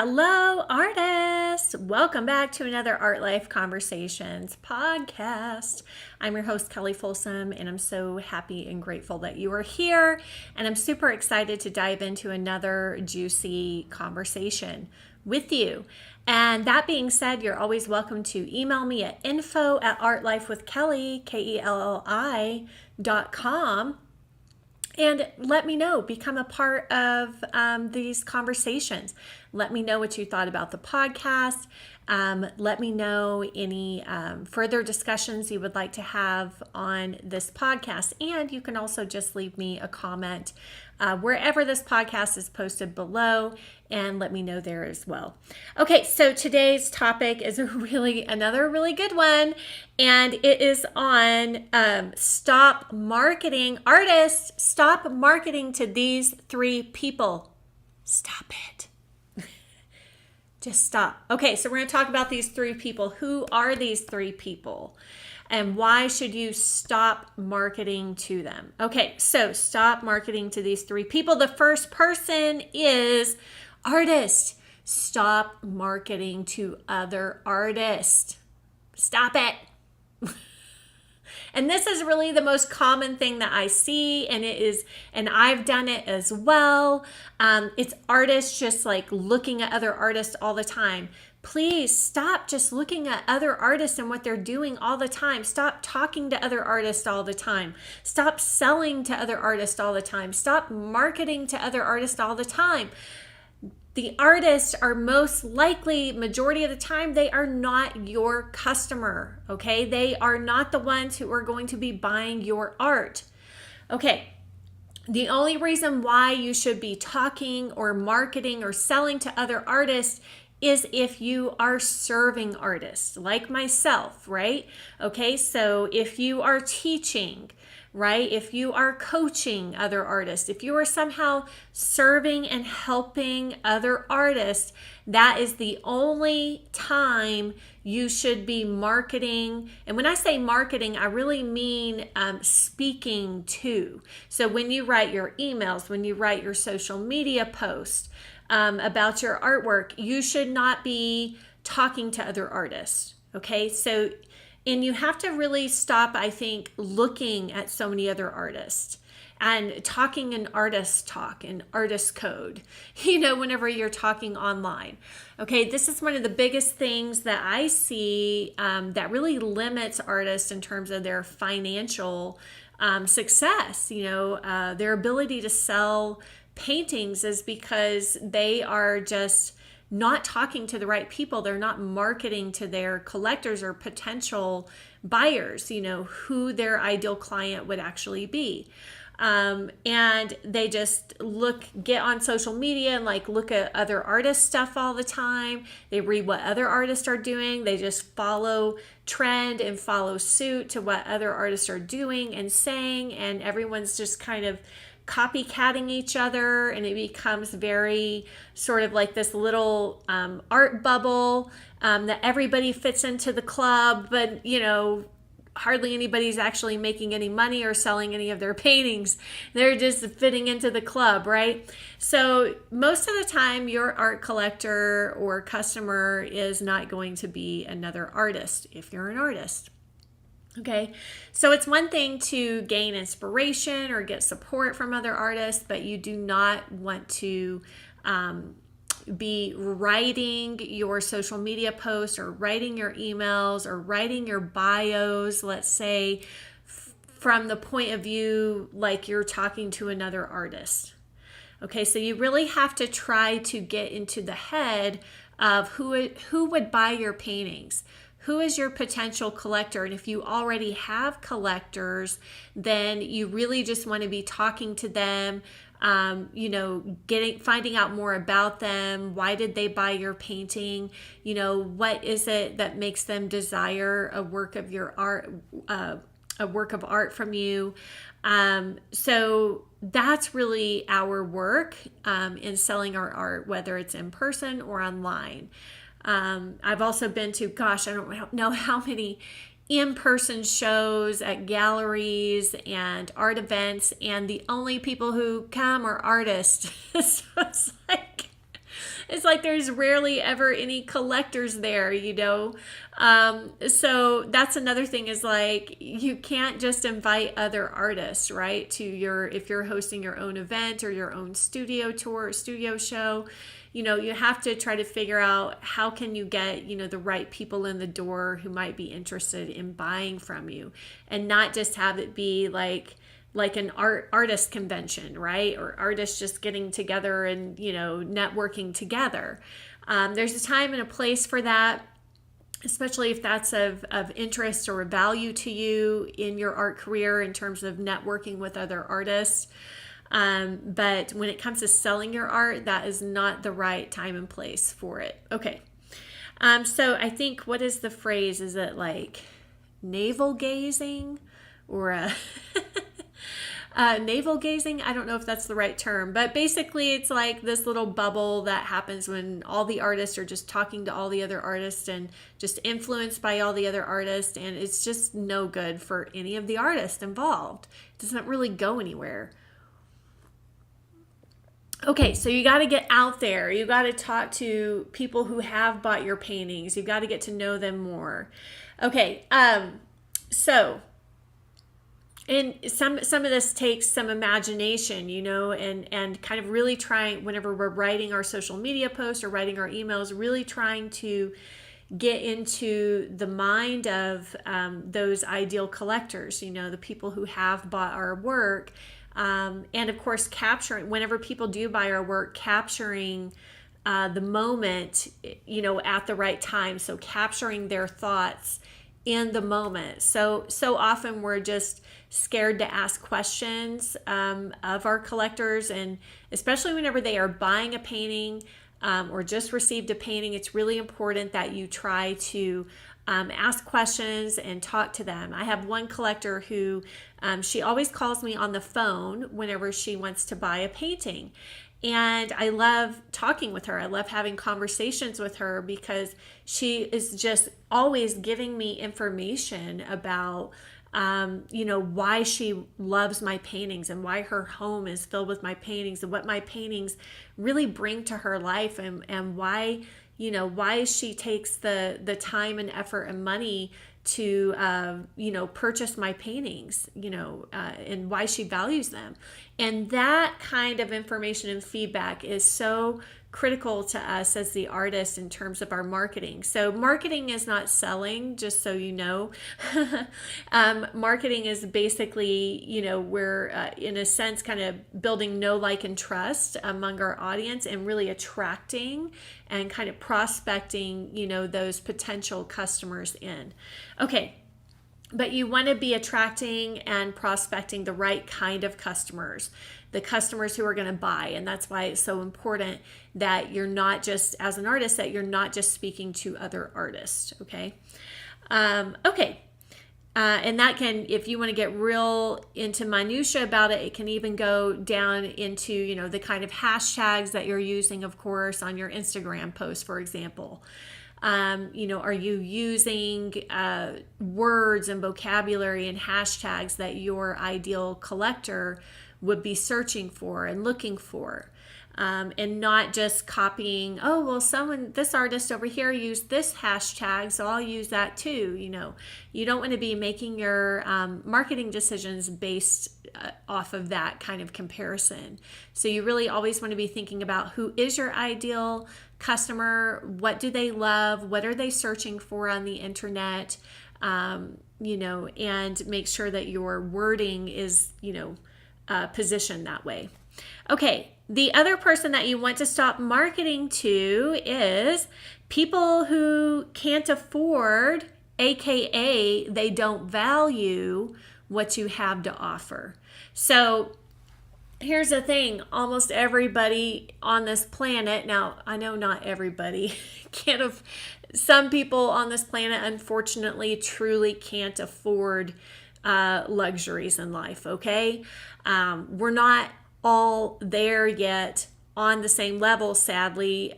Hello, artists! Welcome back to another Art Life Conversations podcast. I'm your host, Kelly Folsom, and I'm so happy and grateful that you are here. And I'm super excited to dive into another juicy conversation with you. And that being said, you're always welcome to email me at info@artlifewithkelly, KELLI.com. And let me know, become a part of these conversations. Let me know what you thought about the podcast. Let me know any further discussions you would like to have on this podcast. And you can also just leave me a comment wherever this podcast is posted below and let me know there as well. Okay, so today's topic is another really good one, and it is on stop marketing. Artists, stop marketing to these three people. Stop it. Just stop. Okay, so we're going to talk about these three people. Who are these three people? And why should you stop marketing to them? Okay, so stop marketing to these three people. The first person is artist. Stop marketing to other artists. Stop it. And this is really the most common thing that I see, and I've done it as well. It's artists just like looking at other artists all the time. Please stop just looking at other artists and what they're doing all the time. Stop talking to other artists all the time. Stop selling to other artists all the time. Stop marketing to other artists all the time. The artists are most likely, majority of the time, they are not your customer, okay? They are not the ones who are going to be buying your art. Okay, the only reason why you should be talking or marketing or selling to other artists is if you are serving artists, like myself, right? Okay, so if you are teaching, right? If you are coaching other artists, if you are somehow serving and helping other artists, that is the only time you should be marketing. And when I say marketing, I really mean speaking to. So when you write your emails, when you write your social media posts about your artwork, you should not be talking to other artists. Okay, so and you have to really stop, I think, looking at so many other artists and talking in artist talk and artist code, whenever you're talking online. Okay, this is one of the biggest things that I see that really limits artists in terms of their financial success. Their ability to sell paintings is because they are just not talking to the right people. They're not marketing to their collectors or potential buyers, who their ideal client would actually be. And they just get on social media and look at other artists' stuff all the time. They read what other artists are doing. They just follow trend and follow suit to what other artists are doing and saying. And everyone's just kind of copycatting each other, and it becomes very sort of like this little art bubble that everybody fits into the club, but hardly anybody's actually making any money or selling any of their paintings. They're just fitting into the club, right? So most of the time, your art collector or customer is not going to be another artist if you're an artist. Okay, so it's one thing to gain inspiration or get support from other artists, but you do not want to be writing your social media posts or writing your emails or writing your bios, let's say, from the point of view like you're talking to another artist. Okay, so you really have to try to get into the head of who would buy your paintings. Who is your potential collector? And if you already have collectors, then you really just want to be talking to them, finding out more about them. Why did they buy your painting? What is it that makes them desire a work of your art, a work of art from you? So that's really our work in selling our art, whether it's in person or online. I've also been to, I don't know how many in-person shows at galleries and art events, and the only people who come are artists. So it's like, It's like there's rarely ever any collectors there, so that's another thing, is like you can't just invite other artists, right, to if you're hosting your own event or your own studio tour or studio show. You have to try to figure out how can you get, the right people in the door who might be interested in buying from you, and not just have it be like an artist convention, right? Or artists just getting together and, networking together. There's a time and a place for that, especially if that's of interest or value to you in your art career in terms of networking with other artists. But when it comes to selling your art, that is not the right time and place for it. Okay. So I think, what is the phrase? Is it like navel gazing or navel gazing? I don't know if that's the right term, but basically it's like this little bubble that happens when all the artists are just talking to all the other artists and just influenced by all the other artists. And it's just no good for any of the artists involved. It doesn't really go anywhere. Okay, so you got to get out there. You got to talk to people who have bought your paintings. You got to get to know them more. Okay, so, and some of this takes some imagination, and kind of really trying, whenever we're writing our social media posts or writing our emails, really trying to get into the mind of those ideal collectors, the people who have bought our work. And of course, capturing, whenever people do buy our work, capturing the moment, at the right time. So capturing their thoughts in the moment. So often we're just scared to ask questions of our collectors, and especially whenever they are buying a painting or just received a painting, it's really important that you try to ask questions and talk to them. I have one collector who she always calls me on the phone whenever she wants to buy a painting. And I love talking with her. I love having conversations with her because she is just always giving me information about why she loves my paintings and why her home is filled with my paintings and what my paintings really bring to her life, and why she takes the time and effort and money to purchase my paintings, and why she values them. And that kind of information and feedback is so critical to us as the artist in terms of our marketing. So marketing is not selling, just so you know. Marketing is basically, we're in a sense kind of building know, like, and trust among our audience, and really attracting and kind of prospecting, those potential customers in. Okay. But you want to be attracting and prospecting the right kind of customers, the customers who are going to buy. And that's why it's so important that you're not just, as an artist, that you're not just speaking to other artists. Okay. And that can, if you want to get real into minutia about it, it can even go down into, the kind of hashtags that you're using, of course, on your Instagram post, for example. Are you using words and vocabulary and hashtags that your ideal collector would be searching for and looking for? And not just copying, this artist over here used this hashtag, so I'll use that too. You don't want to be making your marketing decisions based off of that kind of comparison. So you really always want to be thinking about who is your ideal customer, what do they love, what are they searching for on the internet, and make sure that your wording is, positioned that way. Okay, the other person that you want to stop marketing to is people who can't afford, aka they don't value what you have to offer. So here's the thing, almost everybody on this planet, now I know not everybody some people on this planet unfortunately truly can't afford luxuries in life, okay? We're not all there yet on the same level, sadly,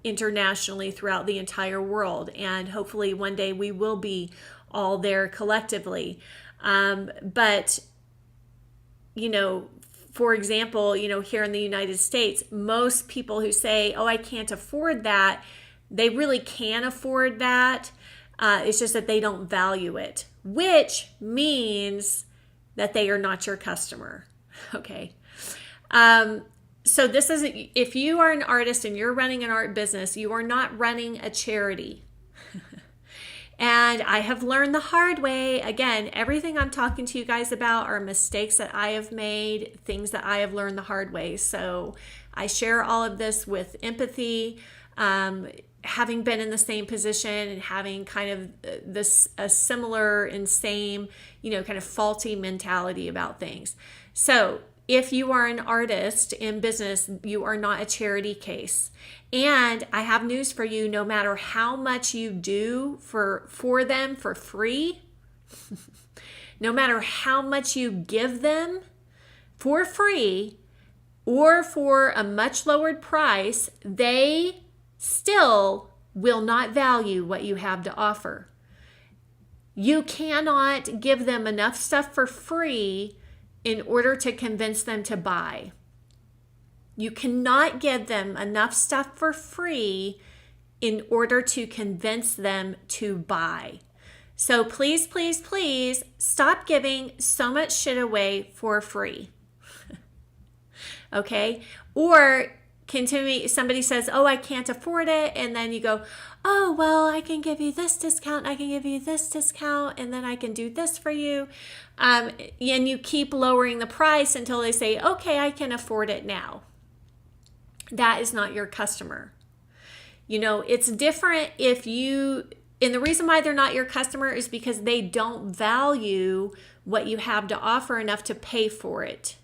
internationally throughout the entire world. And hopefully one day we will be all there collectively. But for example, here in the United States, most people who say, oh, I can't afford that, they really can afford that. It's just that they don't value it, which means that they are not your customer. Okay. So this is, if you are an artist and you're running an art business, you are not running a charity. And I have learned the hard way. Again, everything I'm talking to you guys about are mistakes that I have made, things that I have learned the hard way. So I share all of this with empathy, having been in the same position and having kind of a similar and same, kind of faulty mentality about things. So if you are an artist in business, you are not a charity case. And I have news for you, no matter how much you do for them for free, no matter how much you give them for free or for a much lowered price, they still will not value what you have to offer. You cannot give them enough stuff for free in order to convince them to buy. You cannot give them enough stuff for free in order to convince them to buy. So please, please, please stop giving so much shit away for free. Okay? Or continue, somebody says, oh, I can't afford it. And then you go, oh, well, I can give you this discount. I can give you this discount. And then I can do this for you. And you keep lowering the price until they say, okay, I can afford it now. That is not your customer. It's different if you, and the reason why they're not your customer is because they don't value what you have to offer enough to pay for it.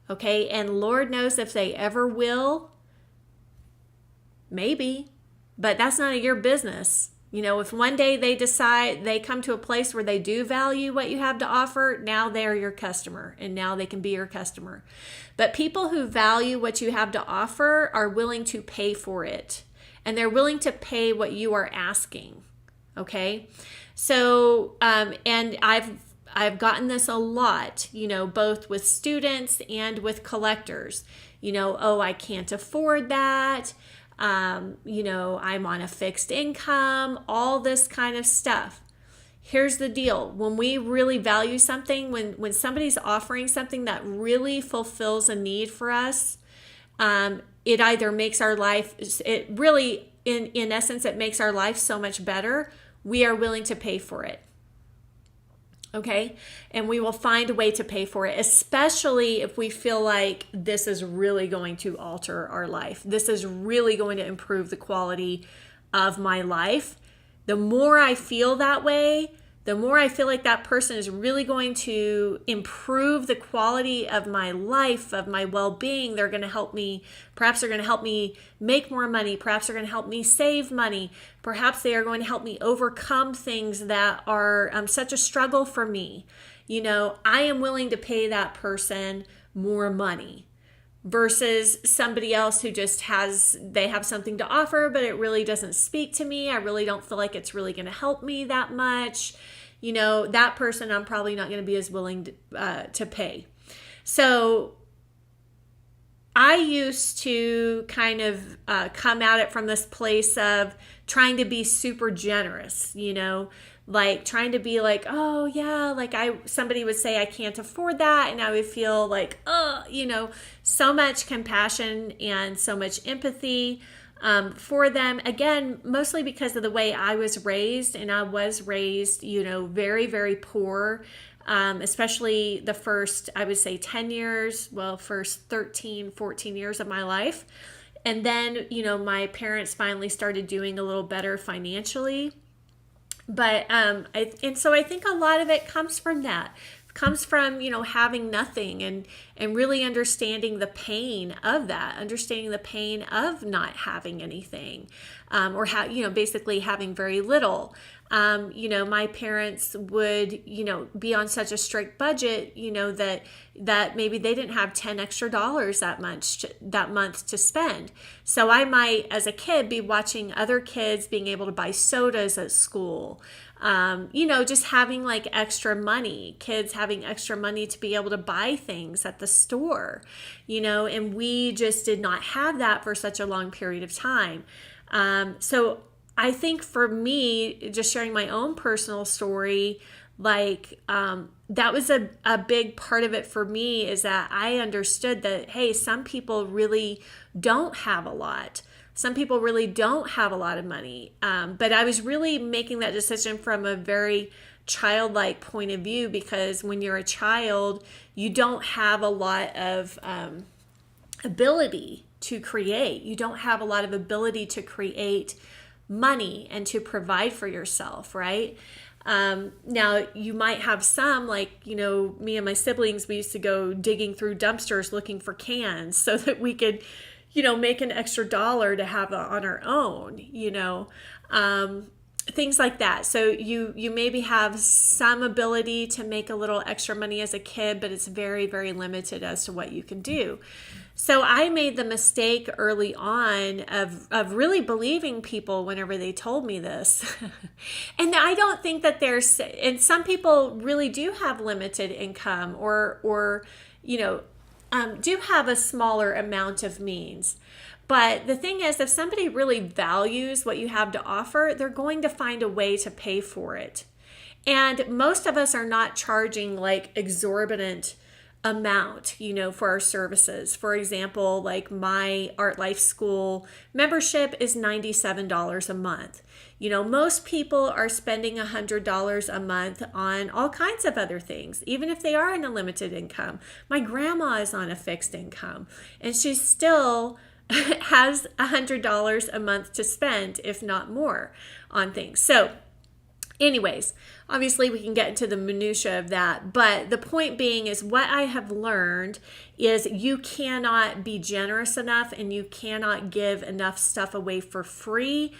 Okay, and Lord knows if they ever will, maybe, but that's none of your business. If one day they decide they come to a place where they do value what you have to offer, now they're your customer and now they can be your customer. But people who value what you have to offer are willing to pay for it, and they're willing to pay what you are asking. Okay, so and I've gotten this a lot, both with students and with collectors. Oh, I can't afford that. I'm on a fixed income, all this kind of stuff. Here's the deal. When we really value something, when somebody's offering something that really fulfills a need for us, it either makes our life, it really, in essence, it makes our life so much better. We are willing to pay for it. Okay, and we will find a way to pay for it, especially if we feel like this is really going to alter our life. This is really going to improve the quality of my life. The more I feel that way, the more I feel like that person is really going to improve the quality of my life, of my well-being. They're going to help me, perhaps they're going to help me make more money. Perhaps they're going to help me save money. Perhaps they are going to help me overcome things that are such a struggle for me. I am willing to pay that person more money versus somebody else who just they have something to offer, but it really doesn't speak to me. I really don't feel like it's really going to help me that much. That person I'm probably not going to be as willing to pay. So I used to kind of come at it from this place of trying to be super generous, like trying to be like, oh yeah, like somebody would say I can't afford that, and I would feel like, so much compassion and so much empathy for them. Again, mostly because of the way I was raised, and I was raised, very, very poor, especially the first, I would say 10 years, first 13, 14 years of my life. And then, my parents finally started doing a little better financially. But, so I think a lot of it comes from that. Comes from, having nothing and really understanding the pain of that, understanding the pain of not having anything, or basically having very little. My parents would, be on such a strict budget, that maybe they didn't have $10 extra that month to spend. So I might, as a kid, be watching other kids being able to buy sodas at school, Just having like extra money, kids having extra money to be able to buy things at the store, and we just did not have that for such a long period of time. So I think for me, just sharing my own personal story, that was a big part of it for me, is that I understood that, hey, some people really don't have a lot. Some people really don't have a lot of money. But I was really making that decision from a very childlike point of view, because when you're a child, you don't have a lot of ability to create. You don't have a lot of ability to create money and to provide for yourself, right? Now you might have some, like, me and my siblings, we used to go digging through dumpsters looking for cans so that we could, make an extra dollar to have on our own, things like that. So you maybe have some ability to make a little extra money as a kid, but it's very, very limited as to what you can do. So I made the mistake early on of really believing people whenever they told me this. And I don't think that and some people really do have limited income or do have a smaller amount of means. But the thing is, if somebody really values what you have to offer, they're going to find a way to pay for it. And most of us are not charging like exorbitant amount, for our services. For example, like my Art Life School membership is $97 a month. Most people are spending $100 a month on all kinds of other things, even if they are in a limited income. My grandma is on a fixed income, and she still has $100 a month to spend, if not more, on things. So anyways, obviously we can get into the minutia of that, but the point being is, what I have learned is you cannot be generous enough and you cannot give enough stuff away for free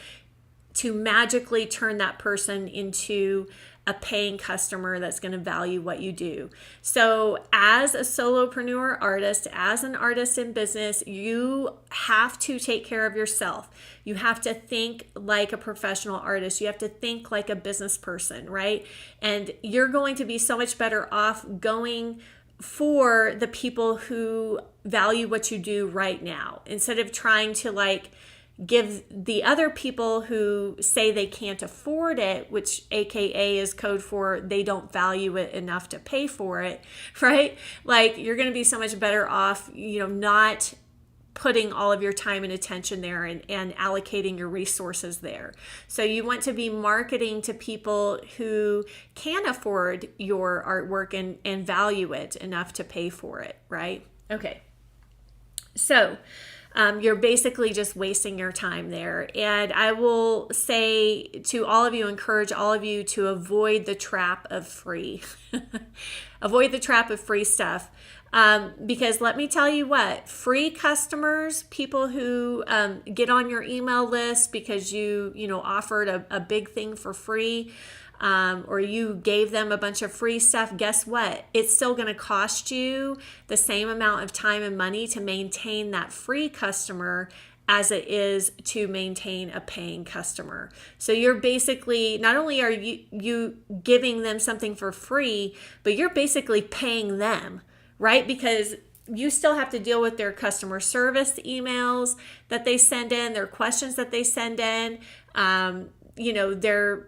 to magically turn that person into a paying customer that's going to value what you do. So as a solopreneur artist, as an artist in business, you have to take care of yourself. You have to think like a professional artist. You have to think like a business person, right? And you're going to be so much better off going for the people who value what you do right now, instead of trying to give the other people who say they can't afford it, which AKA is code for they don't value it enough to pay for it, right? You're going to be so much better off, not putting all of your time and attention there and allocating your resources there. So you want to be marketing to people who can afford your artwork and value it enough to pay for it, right? Okay. So you're basically just wasting your time there. And I will say to all of you, encourage all of you to avoid the trap of free. Avoid the trap of free stuff. Because let me tell you what, free customers, people who get on your email list because you offered a big thing for free, or you gave them a bunch of free stuff, guess what? It's still going to cost you the same amount of time and money to maintain that free customer as it is to maintain a paying customer. So you're basically, not only are you giving them something for free, but you're basically paying them, right? Because you still have to deal with their customer service emails that they send in, their questions that they send in, their,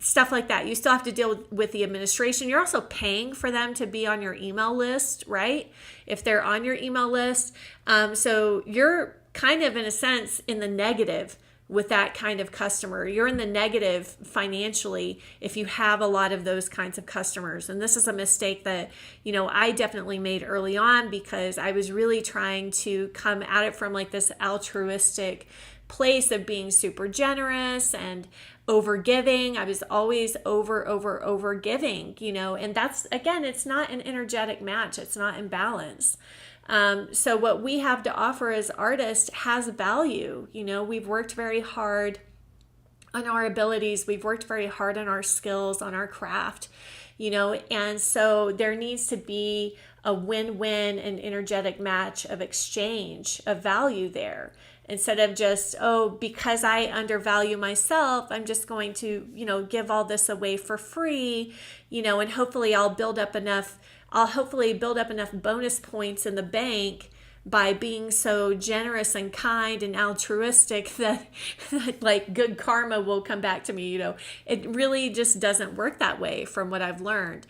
stuff like that. You still have to deal with the administration. You're also paying for them to be on your email list, right? If they're on your email list. So you're kind of, in a sense, in the negative with that kind of customer. You're in the negative financially if you have a lot of those kinds of customers. And this is a mistake that, I definitely made early on, because I was really trying to come at it from this altruistic place of being super generous and over giving. I was always over giving, and that's, again, it's not an energetic match. It's not in balance. So what we have to offer as artists has value. We've worked very hard on our abilities. We've worked very hard on our skills, on our craft, and so there needs to be a win-win and energetic match of exchange of value there. Instead of just, oh, because I undervalue myself, I'm just going to, give all this away for free, and hopefully I'll hopefully build up enough bonus points in the bank by being so generous and kind and altruistic that like good karma will come back to me. It really just doesn't work that way from what I've learned.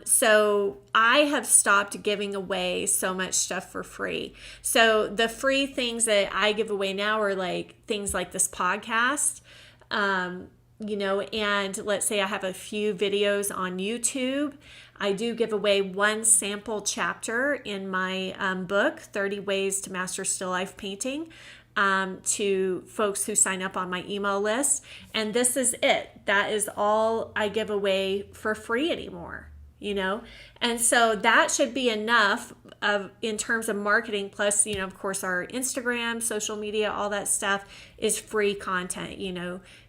So I have stopped giving away so much stuff for free. So the free things that I give away now are like things like this podcast, and let's say I have a few videos on YouTube. I do give away one sample chapter in my book, 30 Ways to Master Still Life Painting, to folks who sign up on my email list. And this is it. That is all I give away for free anymore, And so that should be enough in terms of marketing. Plus, of course, our Instagram, social media, all that stuff is free content,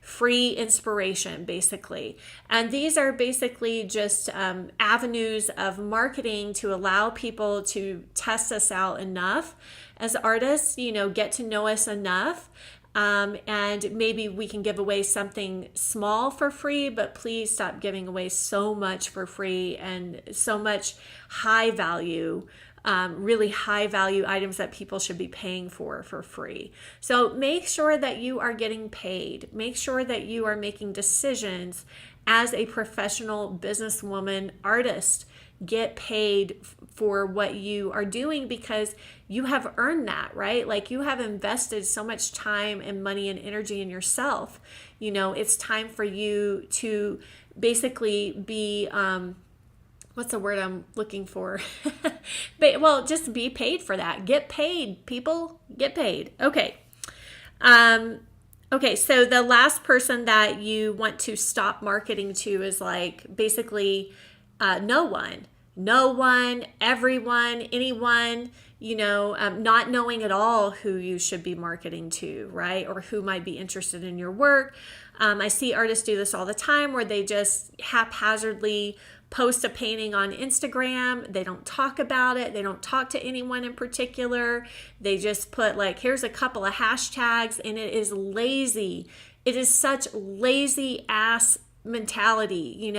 free inspiration, basically. And these are basically just avenues of marketing to allow people to test us out enough as artists, get to know us enough. And maybe we can give away something small for free, but please stop giving away so much for free and so much high value, really high value items that people should be paying for free. So make sure that you are getting paid. Make sure that you are making decisions as a professional businesswoman, artist. Get paid for what you are doing because you have earned that, right? Like you have invested so much time and money and energy in yourself. It's time for you to basically be, what's the word I'm looking for? Well, just be paid for that. Get paid, people. Get paid. Okay. Okay, so the last person that you want to stop marketing to is like basically no one, everyone, anyone, not knowing at all who you should be marketing to, right? Or who might be interested in your work. I see artists do this all the time where they just haphazardly post a painting on Instagram. They don't talk about it. They don't talk to anyone in particular. They just put like, here's a couple of hashtags, and it is lazy. It is such lazy ass mentality,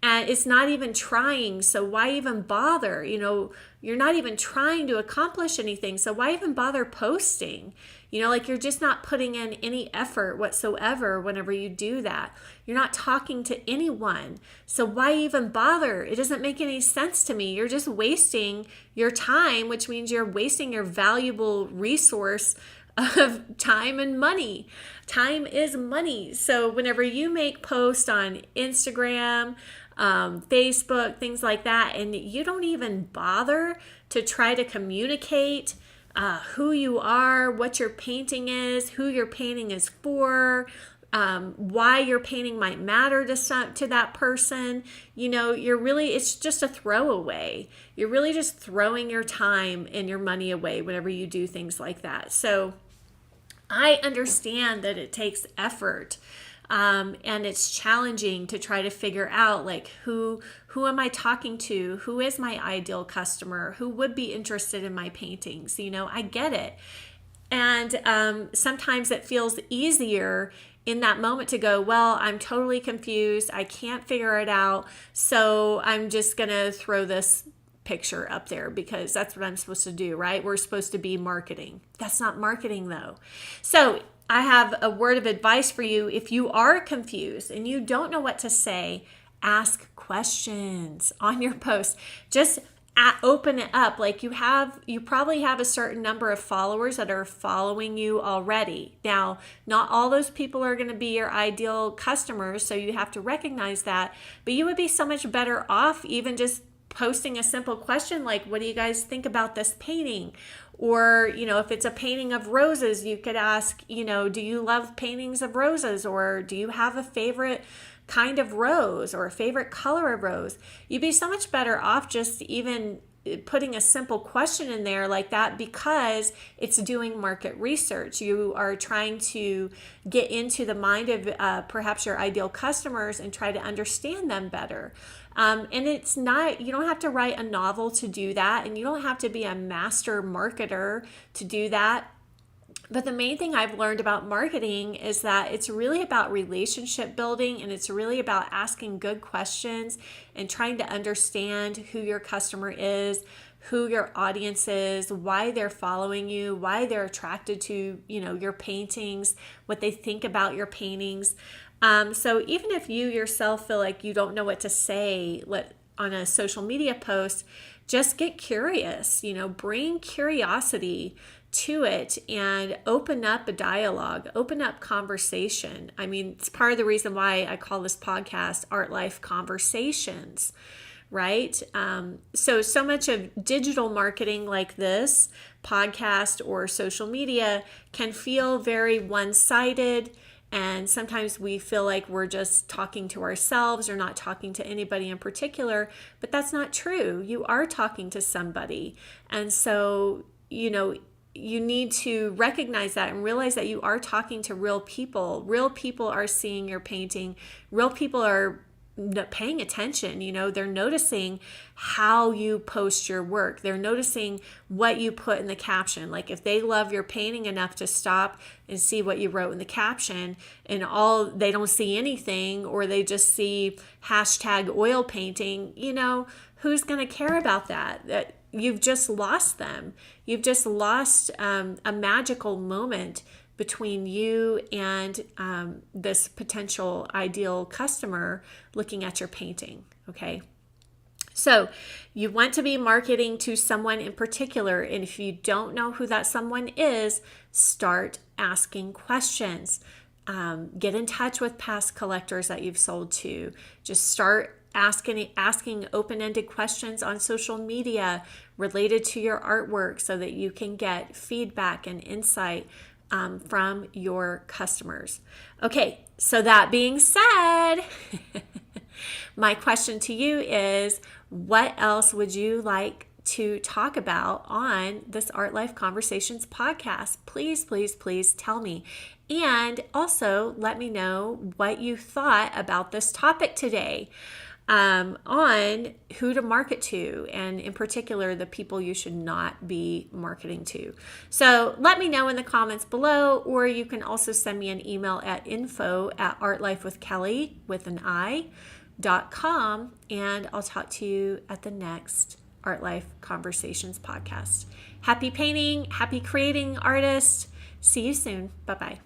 and it's not even trying. So why even bother? You're not even trying to accomplish anything. So why even bother posting? Like you're just not putting in any effort whatsoever whenever you do that. You're not talking to anyone. So why even bother? It doesn't make any sense to me. You're just wasting your time, which means you're wasting your valuable resource of time and money. Time is money. So whenever you make posts on Instagram, Facebook, things like that, and you don't even bother to try to communicate who you are, what your painting is, who your painting is for, why your painting might matter to that person, it's just a throwaway. You're really just throwing your time and your money away whenever you do things like that. So I understand that it takes effort, and it's challenging to try to figure out like who am I talking to? Who is my ideal customer? Who would be interested in my paintings? I get it. And sometimes it feels easier in that moment to go, well, I'm totally confused. I can't figure it out. So I'm just going to throw this picture up there because that's what I'm supposed to do, right? We're supposed to be marketing. That's not marketing though. So I have a word of advice for you. If you are confused and you don't know what to say, ask questions on your post. Just open it up. Like you probably have a certain number of followers that are following you already. Now, not all those people are going to be your ideal customers, so you have to recognize that. But you would be so much better off even just posting a simple question like, what do you guys think about this painting? Or, if it's a painting of roses, you could ask, do you love paintings of roses? Or do you have a favorite kind of rose or a favorite color of rose? You'd be so much better off just even putting a simple question in there like that because it's doing market research. You are trying to get into the mind of perhaps your ideal customers and try to understand them better. And it's not, you don't have to write a novel to do that, and you don't have to be a master marketer to do that. But the main thing I've learned about marketing is that it's really about relationship building, and it's really about asking good questions and trying to understand who your customer is, who your audience is, why they're following you, why they're attracted to, your paintings, what they think about your paintings. So even if you yourself feel like you don't know what to say on a social media post, just get curious, bring curiosity to it and open up a dialogue, open up conversation. I mean, it's part of the reason why I call this podcast Art Life Conversations, right? So much of digital marketing like this podcast or social media can feel very one-sided. And sometimes we feel like we're just talking to ourselves or not talking to anybody in particular, but that's not true. You are talking to somebody. And so, you need to recognize that and realize that you are talking to real people. Real people are seeing your painting. Real people are paying attention. They're noticing how you post your work. They're noticing what you put in the caption. Like if they love your painting enough to stop and see what you wrote in the caption, and they don't see anything, or they just see #oil painting, who's going to care about that? You've just lost them. You've just lost a magical moment between you and this potential ideal customer looking at your painting, okay? So you want to be marketing to someone in particular, and if you don't know who that someone is, start asking questions. Get in touch with past collectors that you've sold to. Just start asking open-ended questions on social media related to your artwork so that you can get feedback and insight from your customers. Okay, so that being said, my question to you is, what else would you like to talk about on this Art Life Conversations podcast? Please, please, please tell me. And also let me know what you thought about this topic today. On who to market to, and in particular, the people you should not be marketing to. So let me know in the comments below, or you can also send me an email at info@artlifewithkelly.com, and I'll talk to you at the next Art Life Conversations podcast. Happy painting, happy creating, artist. See you soon. Bye-bye.